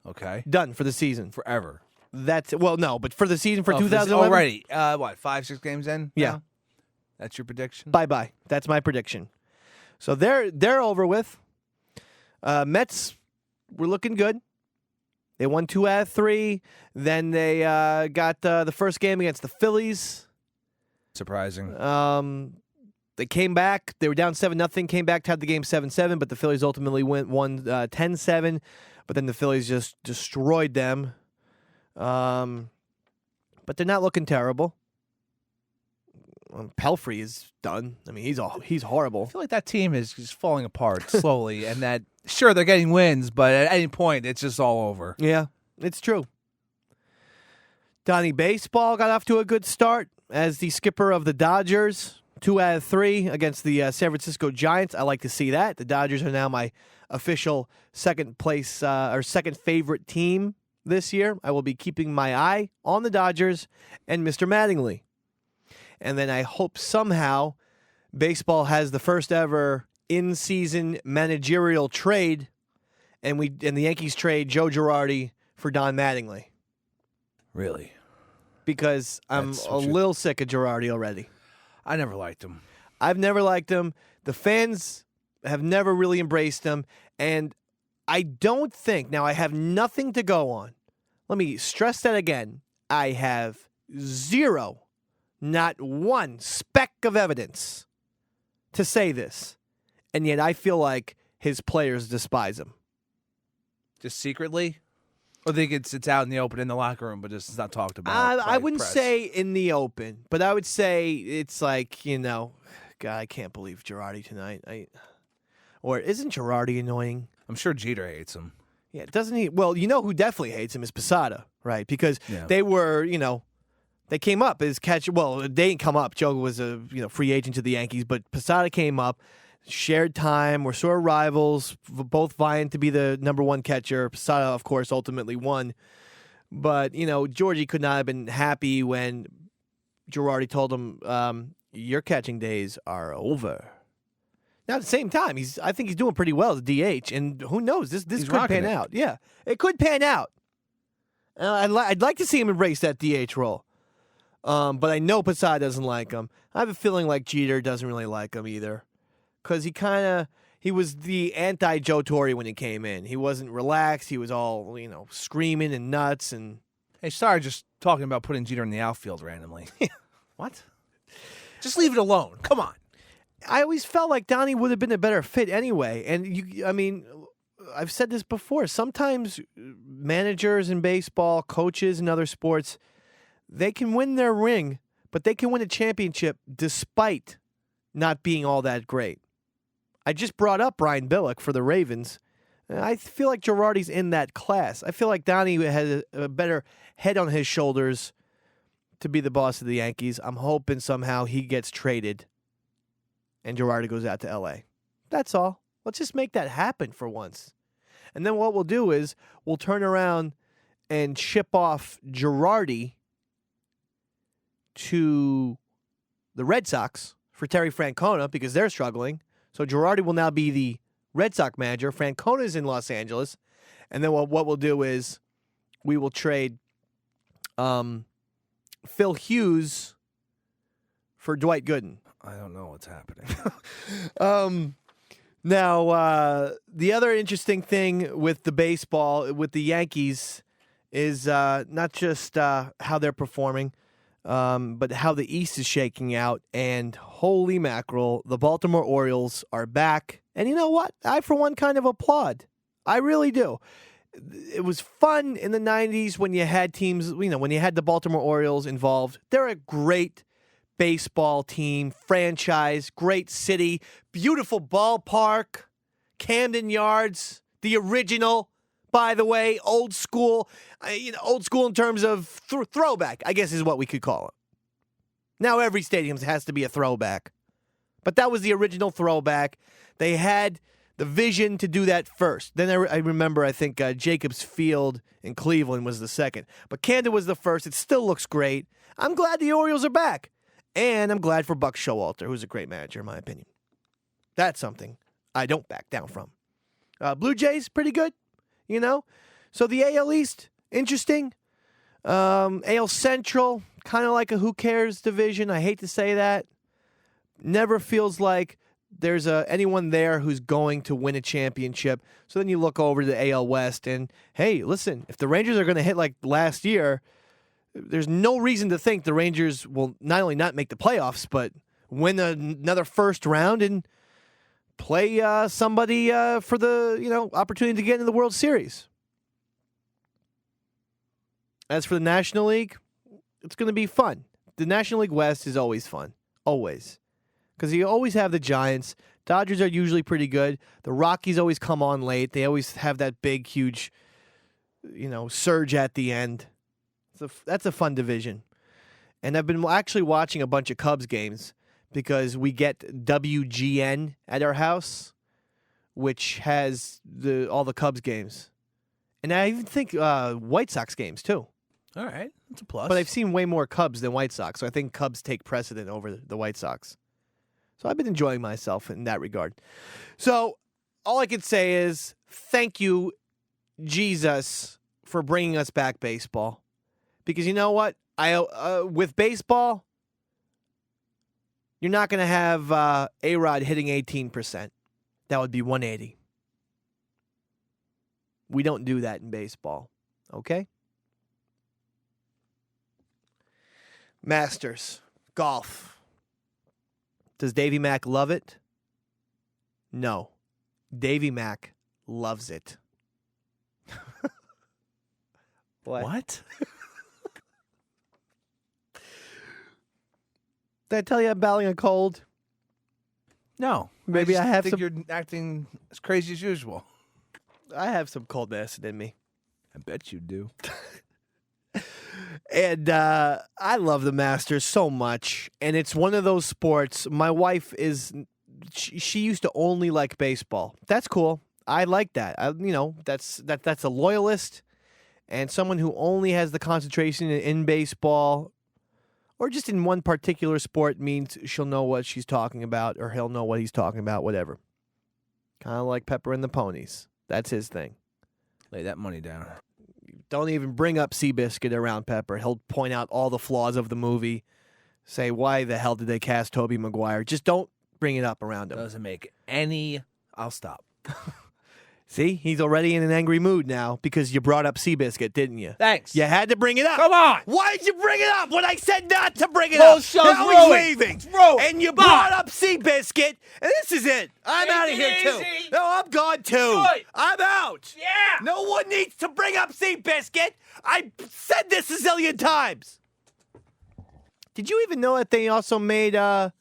Okay. Done for the season. Forever. That's well, no, but for the season for 2011. Already. 5-6 games in? Yeah. Now? That's your prediction? Bye-bye. That's my prediction. So they're over with. Mets were looking good. They won 2 out of 3. Then they got the first game against the Phillies. Surprising. They came back. They were down 7-0. Came back, tied the game 7-7. But the Phillies ultimately won 10-7. But then the Phillies just destroyed them. But they're not looking terrible. Pelfrey is done. I mean, he's horrible. I feel like that team is just falling apart slowly, and that sure they're getting wins, but at any point it's just all over. Yeah, it's true. Donnie Baseball got off to a good start as the skipper of the Dodgers. 2 out of 3 against the San Francisco Giants. I like to see that. The Dodgers are now my official second place or second favorite team this year. I will be keeping my eye on the Dodgers and Mr. Mattingly. And then I hope somehow baseball has the first ever in-season managerial trade, and the Yankees trade Joe Girardi for Don Mattingly. Really? Because I'm a little sick of Girardi already. I never liked him. I've never liked him. The fans have never really embraced him. And I don't think, now I have nothing to go on. Let me stress that again. I have zero, not one speck of evidence to say this. And yet I feel like his players despise him. Just secretly? Or think it's out in the open in the locker room, but it's not talked about? I wouldn't press. say in the open, but I would say it's like, God, I can't believe Girardi tonight. Or isn't Girardi annoying? I'm sure Jeter hates him. Yeah, doesn't he? Well, who definitely hates him is Posada, right? Because they were, they came up as catcher. Well, they didn't come up. Joe was a free agent to the Yankees, but Posada came up, shared time. We're sort of rivals, both vying to be the number one catcher. Posada, of course, ultimately won. But, Georgie could not have been happy when Girardi told him, your catching days are over. Now, at the same time, I think he's doing pretty well as DH, and who knows? This could pan out. Yeah, it could pan out. I'd like to see him embrace that DH role. But I know Posada doesn't like him. I have a feeling like Jeter doesn't really like him either. Because he was the anti-Joe Torre when he came in. He wasn't relaxed. He was all, screaming and nuts. And Hey, sorry, just talking about putting Jeter in the outfield randomly. What? Just leave it alone. Come on. I always felt like Donnie would have been a better fit anyway. And, I've said this before. Sometimes managers in baseball, coaches in other sports, they can win their ring, but they can win a championship despite not being all that great. I just brought up Brian Billick for the Ravens. I feel like Girardi's in that class. I feel like Donnie had a better head on his shoulders to be the boss of the Yankees. I'm hoping somehow he gets traded and Girardi goes out to L.A. That's all. Let's just make that happen for once. And then what we'll do is we'll turn around and ship off Girardi to the Red Sox for Terry Francona because they're struggling. So Girardi will now be the Red Sox manager. Francona's in Los Angeles. And then what we'll do is we will trade Phil Hughes for Dwight Gooden. I don't know what's happening. Now, the other interesting thing with the baseball, with the Yankees, is not just how they're performing, but how the East is shaking out. And holy mackerel, the Baltimore Orioles are back. And you know what? I, for one, kind of applaud. I really do. It was fun in the 90s when you had teams, when you had the Baltimore Orioles involved. They're a great baseball team, franchise, great city, beautiful ballpark, Camden Yards, the original, by the way, old school, old school in terms of throwback, I guess is what we could call it. Now every stadium has to be a throwback, but that was the original throwback. They had the vision to do that first. Then I remember, I think Jacobs Field in Cleveland was the second, but Camden was the first. It still looks great. I'm glad the Orioles are back. And I'm glad for Buck Showalter, who's a great manager, in my opinion. That's something I don't back down from. Blue Jays, pretty good, So the AL East, interesting. AL Central, kind of like a who cares division. I hate to say that. Never feels like there's anyone there who's going to win a championship. So then you look over to the AL West, and, hey, listen, if the Rangers are going to hit like last year, there's no reason to think the Rangers will not only not make the playoffs, but win another first round and play somebody for the opportunity to get into the World Series. As for the National League, it's going to be fun. The National League West is always fun, always, because you always have the Giants. Dodgers are usually pretty good. The Rockies always come on late. They always have that big, huge, surge at the end. That's a fun division. And I've been actually watching a bunch of Cubs games because we get WGN at our house, which has all the Cubs games. And I even think White Sox games, too. All right. That's a plus. But I've seen way more Cubs than White Sox, so I think Cubs take precedent over the White Sox. So I've been enjoying myself in that regard. So all I can say is thank you, Jesus, for bringing us back baseball. Because you know what? With baseball, you're not going to have A-Rod hitting 18%. That would be 180. We don't do that in baseball. Okay? Masters. Golf. Does Davey Mack love it? No. Davey Mack loves it. What? Did I tell you I'm battling a cold? No. Maybe I have think some. you're acting as crazy as usual. I have some cold acid in me. I bet you do. And I love the Masters so much. And it's one of those sports. My wife she used to only like baseball. That's cool. I like that. That's a loyalist and someone who only has the concentration in baseball or just in one particular sport means she'll know what she's talking about or he'll know what he's talking about, whatever. Kind of like Pepper and the Ponies. That's his thing. Lay that money down. Don't even bring up Seabiscuit around Pepper. He'll point out all the flaws of the movie. Say, why the hell did they cast Tobey Maguire? Just don't bring it up around him. Doesn't make any... I'll stop. See? He's already in an angry mood now because you brought up Seabiscuit, didn't you? Thanks. You had to bring it up. Come on. Why did you bring it up when I said not to bring it Whole up? show's Now he's ruined. leaving. It's ruined. And you Bye. brought up Seabiscuit, and this is it. I'm Take out of it here, too. easy. No, I'm gone, too. Good. I'm out. Yeah. No one needs to bring up Seabiscuit. I said this a zillion times. Did you even know that they also made, oh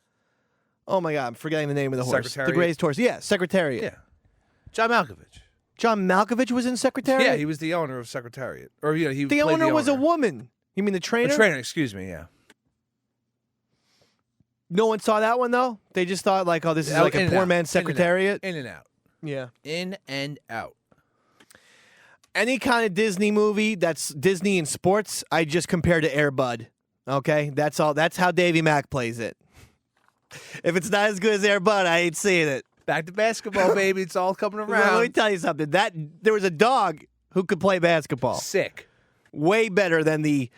my God, I'm forgetting the name of the horse. Secretariat? The greatest horse. Yeah, Secretariat. Yeah. John Malkovich. John Malkovich was in Secretariat? Yeah, he was the owner of Secretariat. Or, he The played owner was a woman. You mean the trainer? The trainer, excuse me, yeah. No one saw that one, though? They just thought, like, oh, this is In like a and poor out. man's Secretariat? In and out. Yeah. In and out. Any kind of Disney movie that's Disney in sports, I just compare to Air Bud. Okay? That's all. That's how Davey Mack plays it. If it's not as good as Air Bud, I ain't seeing it. Back to basketball, baby. It's all coming Let around. me tell you something. There was a dog who could play basketball. Sick. Way better than the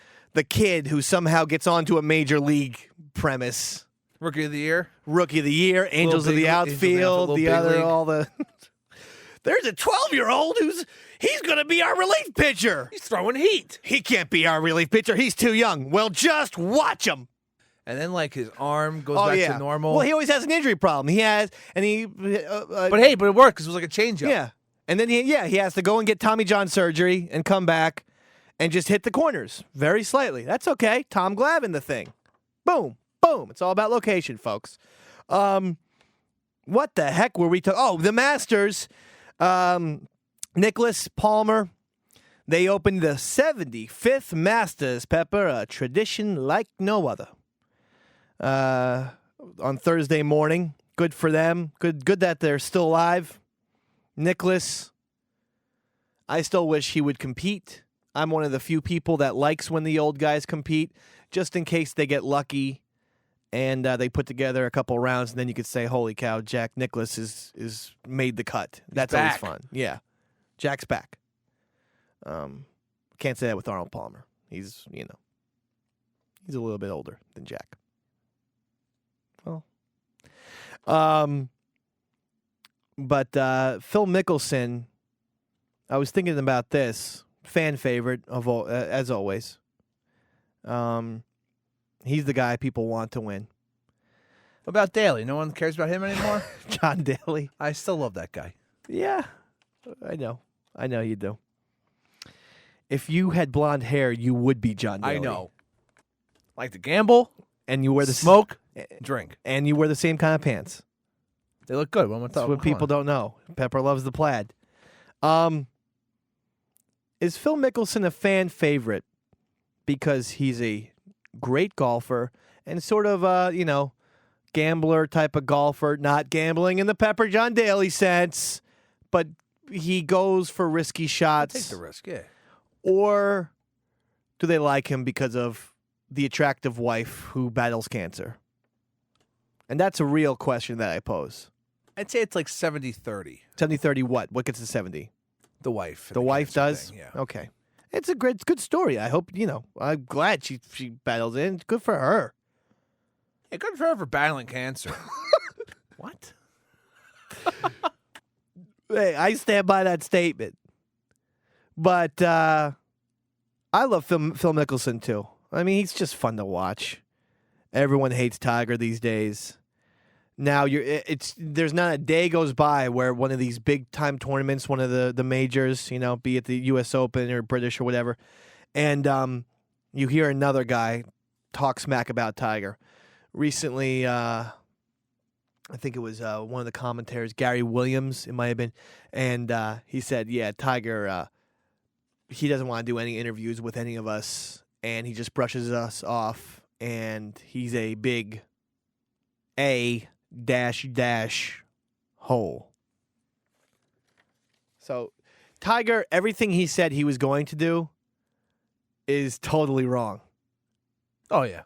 kid who somehow gets onto a major league premise. Rookie of the year. Rookie of the year, Angels of the Outfield, Little the big other, league. all the... There's a 12-year-old he's going to be our relief pitcher. He's throwing heat. He can't be our relief pitcher. He's too young. Well, just watch him. And then, like, his arm goes back to normal. Well, he always has an injury problem. He has, and he... but it worked because it was like a changeup. yeah. And then he has to go and get Tommy John surgery and come back and just hit the corners very slightly. That's okay. Tom Glavine the thing. Boom. Boom. It's all about location, folks. What the heck were we talking? Oh, the Masters. Nicholas Palmer. They opened the 75th Masters, Pepper, a tradition like no other. On Thursday morning. Good for them. Good that they're still alive. Nicholas, I still wish he would compete. I'm one of the few people that likes when the old guys compete, just in case they get lucky and they put together a couple rounds, and then you could say, holy cow, Jack Nicklaus is made the cut. That's always back. fun. Yeah. Jack's back. Can't say that with Arnold Palmer. He's a little bit older than Jack. Well. But Phil Mickelson, I was thinking about this. Fan favorite, as always. He's the guy people want to win. What about Daly? No one cares about him anymore? John Daly. I still love that guy. Yeah, I know. I know you do. If you had blonde hair, you would be John Daly. I know. Like to gamble, And you wear the smoke, drink. and you wear the same kind of pants. They look good. What am I That's talking what people don't know. Pepper loves the plaid. Is Phil Mickelson a fan favorite because he's a great golfer and sort of gambler type of golfer, not gambling in the Pepper John Daly sense, but he goes for risky shots? Take the risk, yeah. Or do they like him because of the attractive wife who battles cancer? And that's a real question that I pose. I'd say it's like 70-30. 70-30 what? What gets to 70? The wife. The wife cancer does? thing, yeah. Okay. It's a good story. I hope, I'm glad she battled in. Good for her. Yeah, good for her for battling cancer. What? Hey, I stand by that statement. But I love Phil Mickelson, too. I mean, he's just fun to watch. Everyone hates Tiger these days. Now there's not a day goes by where one of these big time tournaments, one of the majors, be it the U.S. Open or British or whatever, and you hear another guy talk smack about Tiger. Recently, I think it was one of the commentators, Gary Williams, it might have been, and he said, "Yeah, Tiger, he doesn't want to do any interviews with any of us, and he just brushes us off, and he's a big A -- hole." So Tiger, everything he said he was going to do is totally wrong. Oh yeah.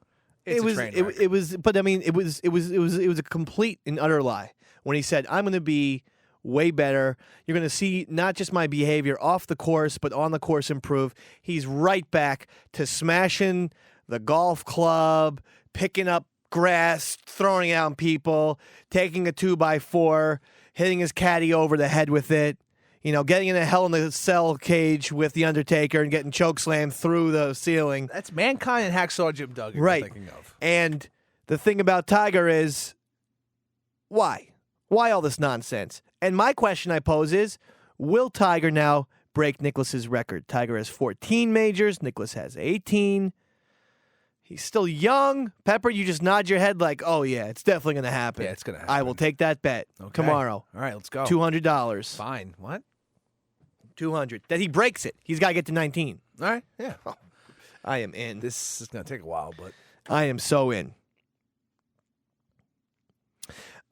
It's a train wreck. It was, but I mean, it was a complete and utter lie when he said, "I'm going to be way better. You're going to see not just my behavior off the course, but on the course improve." He's right back to smashing the golf club, picking up grass, throwing it out on people, taking a 2x4, hitting his caddy over the head with it, getting in a Hell in a Cell cage with The Undertaker and getting chokeslammed through the ceiling. That's Mankind and Hacksaw Jim Duggan Right. you're thinking of. And the thing about Tiger is, why? Why all this nonsense? And my question I pose is, will Tiger now break Nicklaus's record? Tiger has 14 majors. Nicklaus has 18. He's still young. Pepper, you just nod your head like, oh, yeah, it's definitely going to happen. Yeah, it's going to happen. I will take that bet tomorrow. All right, let's go. $200. Fine. What? $200. That he breaks it. He's got to get to 19. All right. Yeah. I am in. This is going to take a while, but I am so in.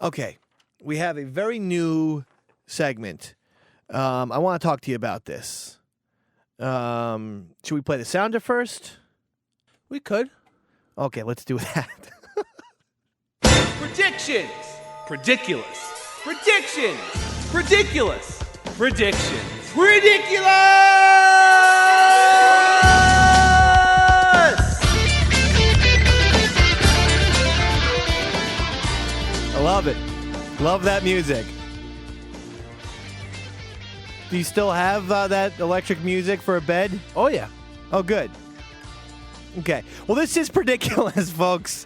Okay. We have a very new segment. I want to talk to you about this. Should we play the sounder first? we could. Okay, let's do that. Predictions. Ridiculous. Predictions. Ridiculous. Predictions. Ridiculous! I love it. Love that music. Do you still have that electric music for a bed? Oh, yeah. Oh, good. Okay. Well, this is Prediculous, folks.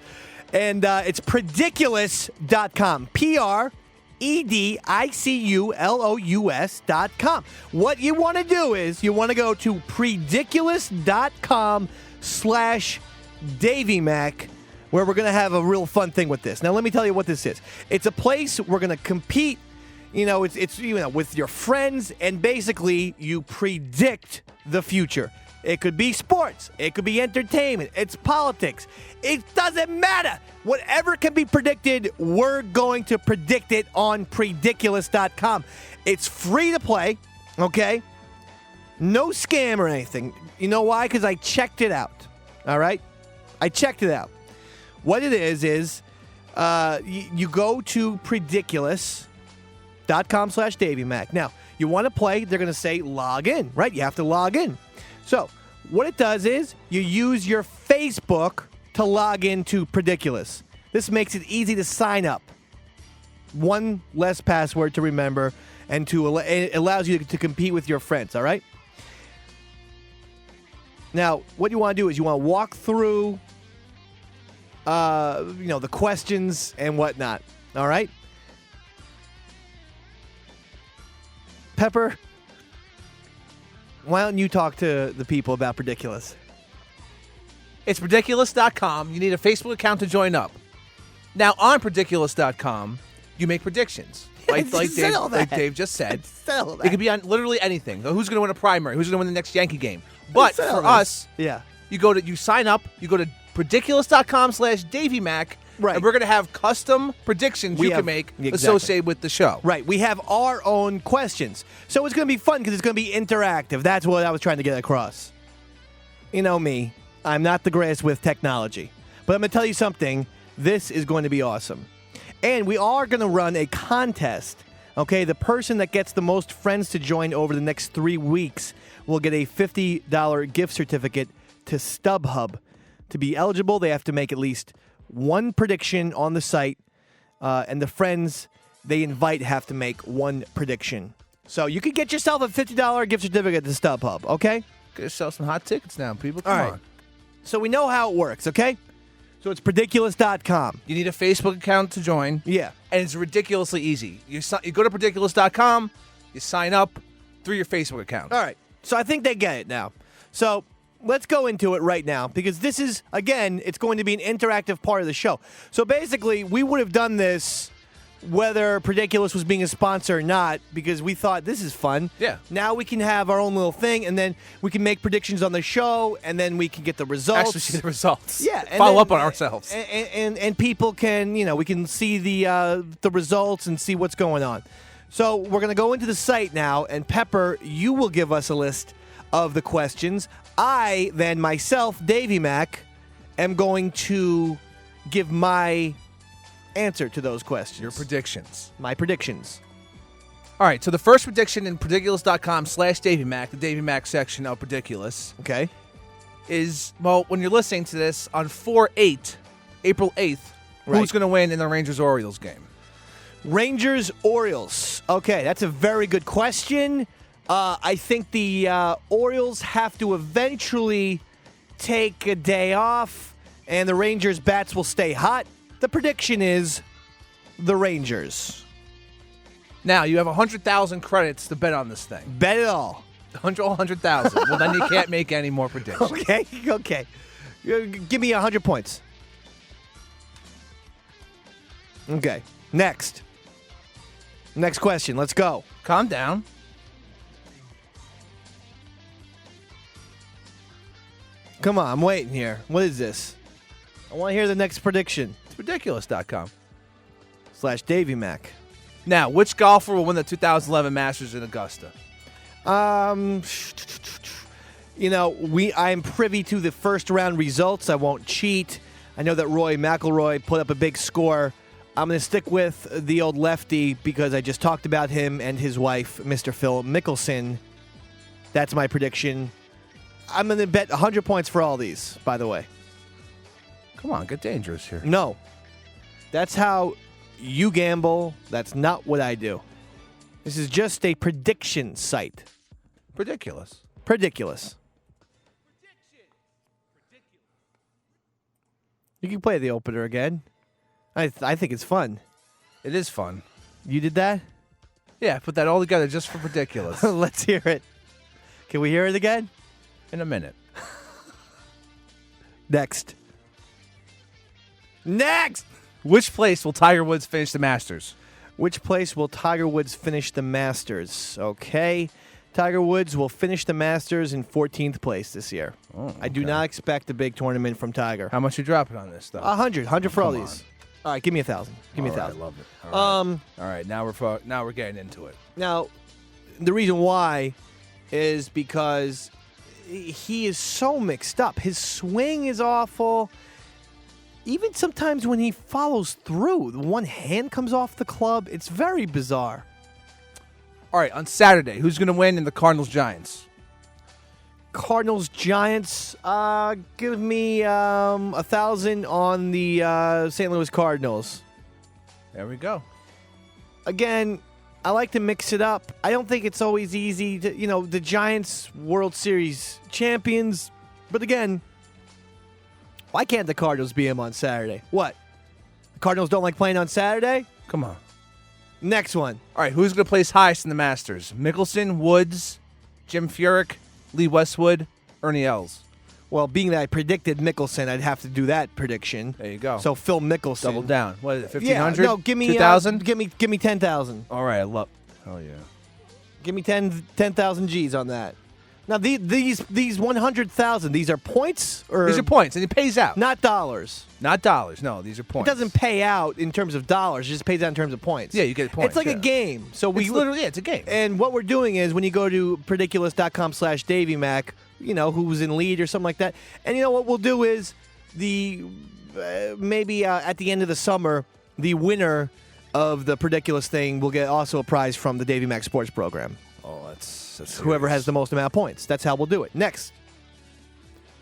And it's prediculous.com. prediculous.com. What you want to do is you want to go to prediculous.com/Davey Mac, where we're going to have a real fun thing with this. Now, let me tell you what this is. It's a place we're going to compete. It's with your friends, and basically you predict the future. It could be sports. It could be entertainment. It's politics. It doesn't matter. Whatever can be predicted, we're going to predict it on prediculous.com. It's free to play, okay? No scam or anything. You know why? Because I checked it out, all right? I checked it out. What it is you go to prediculous.com/Davey Mac. Now, you want to play, they're going to say log in, right? You have to log in. So, what it does is you use your Facebook to log into Prediculous. This makes it easy to sign up. One less password to remember, and it allows you to compete with your friends, all right? Now, what you want to do is you want to walk through the questions and whatnot, all right? Pepper, why don't you talk to the people about Prediculous? It's Prediculous.com. You need a Facebook account to join up. Now, on Prediculous.com, you make predictions. Like Dave just said. It could be on literally anything. Who's going to win a primary? Who's going to win the next Yankee game? But for us, you sign up, you go to Prediculous.com/Davey Mac, right, and we're going to have custom predictions you can make associated with the show. Right. We have our own questions. So it's going to be fun because it's going to be interactive. That's what I was trying to get across. You know me. I'm not the greatest with technology. But I'm going to tell you something. This is going to be awesome. And we are going to run a contest Okay, the person that gets the most friends to join over the next 3 weeks will get a $50 gift certificate to StubHub. To be eligible, they have to make at least one prediction on the site, and the friends they invite have to make one prediction. So you could get yourself a $50 gift certificate to StubHub, okay? Get yourself some hot tickets now, people. Come on. So we know how it works, okay? So it's Prediculous.com. You need a Facebook account to join. Yeah. And it's ridiculously easy. You go to Prediculous.com, you sign up through your Facebook account. All right. So I think they get it now. So let's go into it right now because this is, again, it's going to be an interactive part of the show. So basically, we would have done this whether Prediculous was being a sponsor or not because we thought this is fun. Yeah. Now we can have our own little thing, and then we can make predictions on the show, and then we can get the results. Actually see the results. Yeah. And Follow then- up on ourselves. And people can, we can see the results and see what's going on. So we're going to go into the site now, and Pepper, you will give us a list of the questions. I, then myself, Davey Mac, am going to give my answer to those questions. Your predictions. My predictions. All right, so the first prediction in Prediculous.com/DaveyMac, the Davey Mac section of Prediculous, Okay. is, well, when you're listening to this, on April 8th, Right. who's going to win in the Rangers-Orioles game? Rangers-Orioles. Okay, that's a very good question. I think the Orioles have to eventually take a day off, and the Rangers' bats will stay hot. The prediction is the Rangers. Now, you have 100,000 credits to bet on this thing. Bet it all. 100,000. Well, then you can't make any more predictions. Okay. Give me 100 points. Okay. Next question. Let's go. Calm down. Come on, I'm waiting here. What is this? I want to hear the next prediction. It's Ridiculous.com. /Davey Mac. Now, which golfer will win the 2011 Masters in Augusta? I'm privy to the first round results. I won't cheat. I know that Roy McIlroy put up a big score. I'm going to stick with the old lefty because I just talked about him and his wife, Mr. Phil Mickelson. That's my prediction. I'm going to bet 100 points for all these, by the way. Come on, get dangerous here. No. That's how you gamble. That's not what I do. This is just a prediction site. Ridiculous. Prediculous. You can play the opener again. I think it's fun. It is fun. You did that? Yeah, put that all together just for Ridiculous. Let's hear it. Can we hear it again? In a minute. Next. Which place will Tiger Woods finish the Masters? Which place will Tiger Woods finish the Masters? Okay. Tiger Woods will finish the Masters in 14th place this year. Oh, okay. I do not expect a big tournament from Tiger. How much you dropping on this stuff? 100 for all Come these. All right, give me 1,000. Give me All right, 1,000. I love it. All right. Now we're getting into it. Now, the reason why is because he is so mixed up. His swing is awful. Even sometimes when he follows through, the one hand comes off the club. It's very bizarre. All right, on Saturday, who's going to win in the Cardinals-Giants? Cardinals-Giants, give me 1,000 on the St. Louis Cardinals. There we go. Again, I like to mix it up. I don't think it's always easy to, the Giants World Series champions. But again, why can't the Cardinals beat them on Saturday? What? The Cardinals don't like playing on Saturday? Come on. Next one. All right, who's going to place highest in the Masters? Mickelson, Woods, Jim Furyk, Lee Westwood, Ernie Els. Well, being that I predicted Mickelson, I'd have to do that prediction. There you go. So Phil Mickelson. Double down. What is it, 1,500? Yeah, no, give me 2,000? give me 10,000. All right, I love. Oh yeah. Give me 10,000 G's on that. Now these 100,000, these are points or These are points, and it pays out. not dollars. Not dollars. No, these are It points. doesn't pay out in terms of dollars. It just pays out in terms of points. Yeah, you get points. It's like yeah. a game. So It's literally it's a game. And what we're doing is when you go to Prediculous.com/Davey Mac, who's in lead or something like that. And what we'll do is maybe at the end of the summer, the winner of the Prediculous thing will get also a prize from the Davey Mac Sports Program. Oh, that's Whoever has the most amount of points. That's how we'll do it. Next.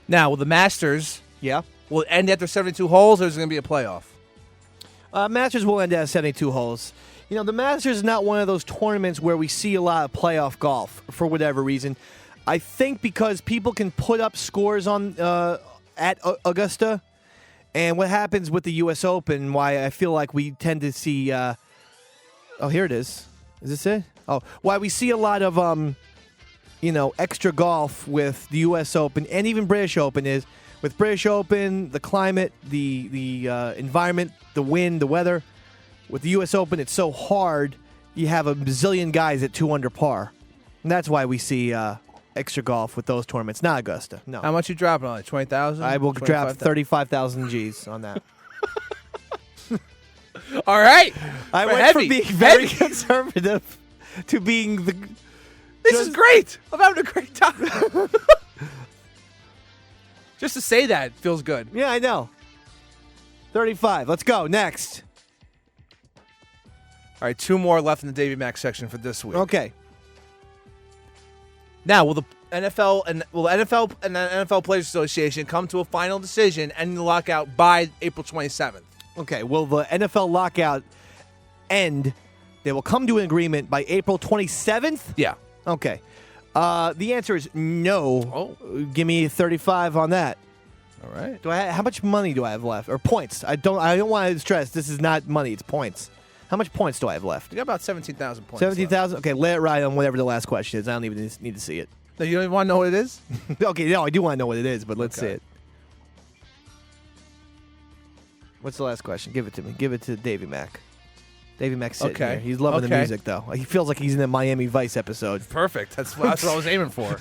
Now, will the Masters Yeah. will it end after 72 holes, or is it going to be a playoff? Masters will end at 72 holes. You know, the Masters is not one of those tournaments where we see a lot of playoff golf for whatever reason. I think because people can put up scores on at Augusta, and what happens with the U.S. Open, why I feel like we tend to see oh, here it is. Is this it? Oh, why we see a lot of extra golf with the U.S. Open and even British Open is with British Open, the climate, the environment, the wind, the weather. With the U.S. Open, it's so hard. You have a bazillion guys at 2 under par, and that's why we see extra golf with those tournaments. Not Augusta. No. How much you dropping on it? 20,000? I will drop 35,000 G's on that. All right. I We're went heavy. from being very conservative to being the. This is great. I'm having a great time. Just to say that feels good. Yeah, I know. 35. Let's go. Next. All right, 2 more left in the Davey Mac section for this week. Okay. Now, will the NFL and the NFL Players Association come to a final decision ending the lockout by April 27th? Okay. Will the NFL lockout end? They will come to an agreement by April 27th? Yeah. Okay. The answer is no. Oh. Give me 35 on that. All right. How much money do I have left? Or points? I don't want to stress. This is not money. It's points. How much points do I have left? You got about 17,000 points. 17,000? Okay, let it ride on whatever the last question is. I don't even need to see it. No, you don't even want to know what it is? Okay, no, I do want to know what it is, but let's see it. What's the last question? Give it to me. Give it to Davey Mac. Davey Mac's sitting here. He's loving the music, though. He feels like he's in a Miami Vice episode. Perfect. That's what I was aiming for.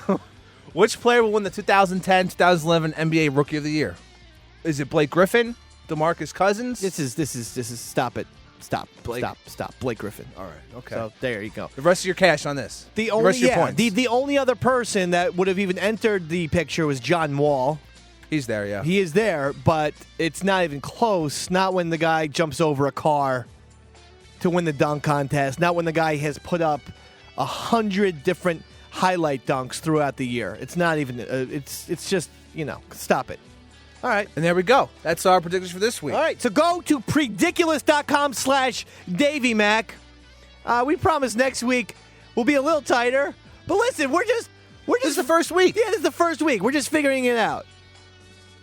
Which player will win the 2010-2011 NBA Rookie of the Year? Is it Blake Griffin? DeMarcus Cousins? This is stop it. Stop. Blake. Stop. Blake Griffin. All right. Okay. So there you go. The rest of your cash on this. The rest of your points. The only other person that would have even entered the picture was John Wall. He's there, yeah. He is there, but it's not even close. Not when the guy jumps over a car to win the dunk contest. Not when the guy has put up 100 different highlight dunks throughout the year. It's not even. It's just stop it. All right. And there we go. That's our predictions for this week. All right. So go to prediculous.com/Davey Mac. We promise next week we'll be a little tighter. But listen, we're just. This is the first week. Yeah, this is the first week. We're just figuring it out.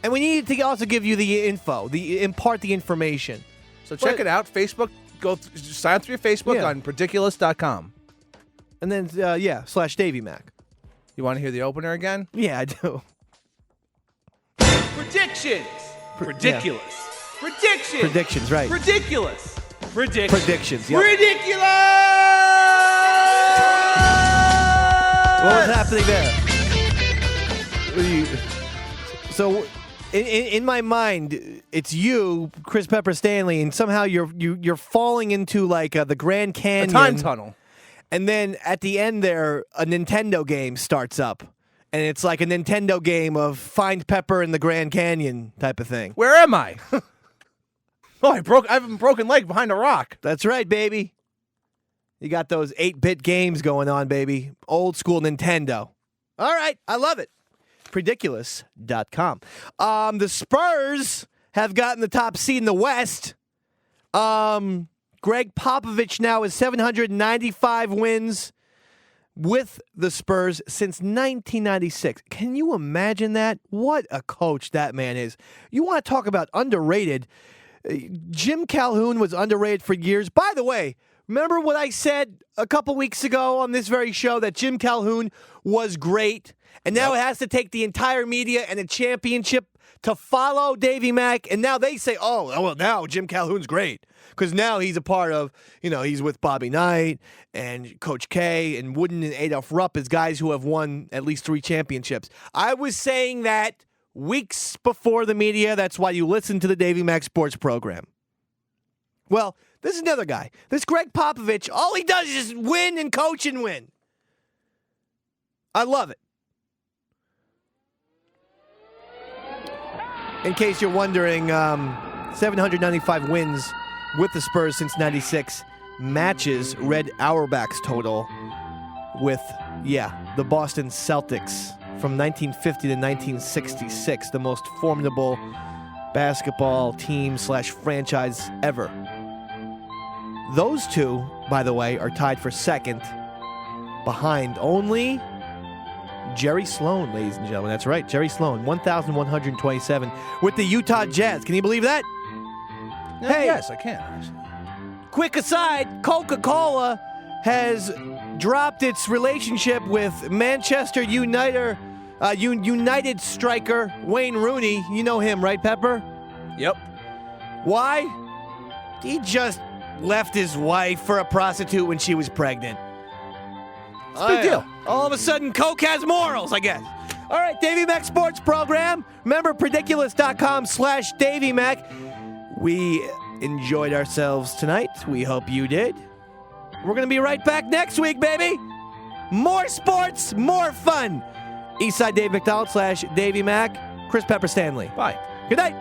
And we need to also give you the info, impart the information. So check it out. Facebook. Sign up through your Facebook on prediculous.com. And then, /Davey Mac. You want to hear the opener again? Yeah, I do. Predictions. Ridiculous. Predictions. Predictions, right. Ridiculous. Predictions. Predictions, yep. Ridiculous. What was happening there? So, in my mind, it's you, Chris Pepper Stanley, and somehow you're falling into like the Grand Canyon. A time tunnel. And then at the end there, a Nintendo game starts up. And it's like a Nintendo game of Find Pepper in the Grand Canyon type of thing. Where am I? I have a broken leg behind a rock. That's right, baby. You got those 8-bit games going on, baby. Old school Nintendo. All right, I love it. Prediculous.com. The Spurs have gotten the top seed in the West. Greg Popovich now has 795 wins with the Spurs since 1996. Can you imagine that? What a coach that man is. You want to talk about underrated. Jim Calhoun was underrated for years. By the way, remember what I said a couple weeks ago on this very show that Jim Calhoun was great? And now it has to take the entire media and a championship to follow Davey Mac. And now they say, oh, well, now Jim Calhoun's great. Because now he's a part of, he's with Bobby Knight and Coach K and Wooden and Adolph Rupp as guys who have won at least 3 championships. I was saying that weeks before the media. That's why you listen to the Davey Mac Sports program. Well, this is another guy. This Greg Popovich, all he does is win and coach and win. I love it. In case you're wondering, 795 wins with the Spurs since 96 matches Red Auerbach's total with, the Boston Celtics from 1950 to 1966, the most formidable basketball team / franchise ever. Those two, by the way, are tied for second behind only Jerry Sloan, ladies and gentlemen. That's right, Jerry Sloan, 1,127 with the Utah Jazz. Can you believe that? Hey, yes, I can. quick aside, Coca-Cola has dropped its relationship with Manchester United striker Wayne Rooney. You know him, right, Pepper? Yep. Why? He just left his wife for a prostitute when she was pregnant. It's a big deal. All of a sudden, Coke has morals, I guess. All right, Davey Mac Sports Program. Remember, Prediculous.com/DaveyMac. We enjoyed ourselves tonight. We hope you did. We're going to be right back next week, baby. More sports, more fun. Eastside Dave McDonald /Davey Mac. Chris Pepper Stanley. Bye. Good night.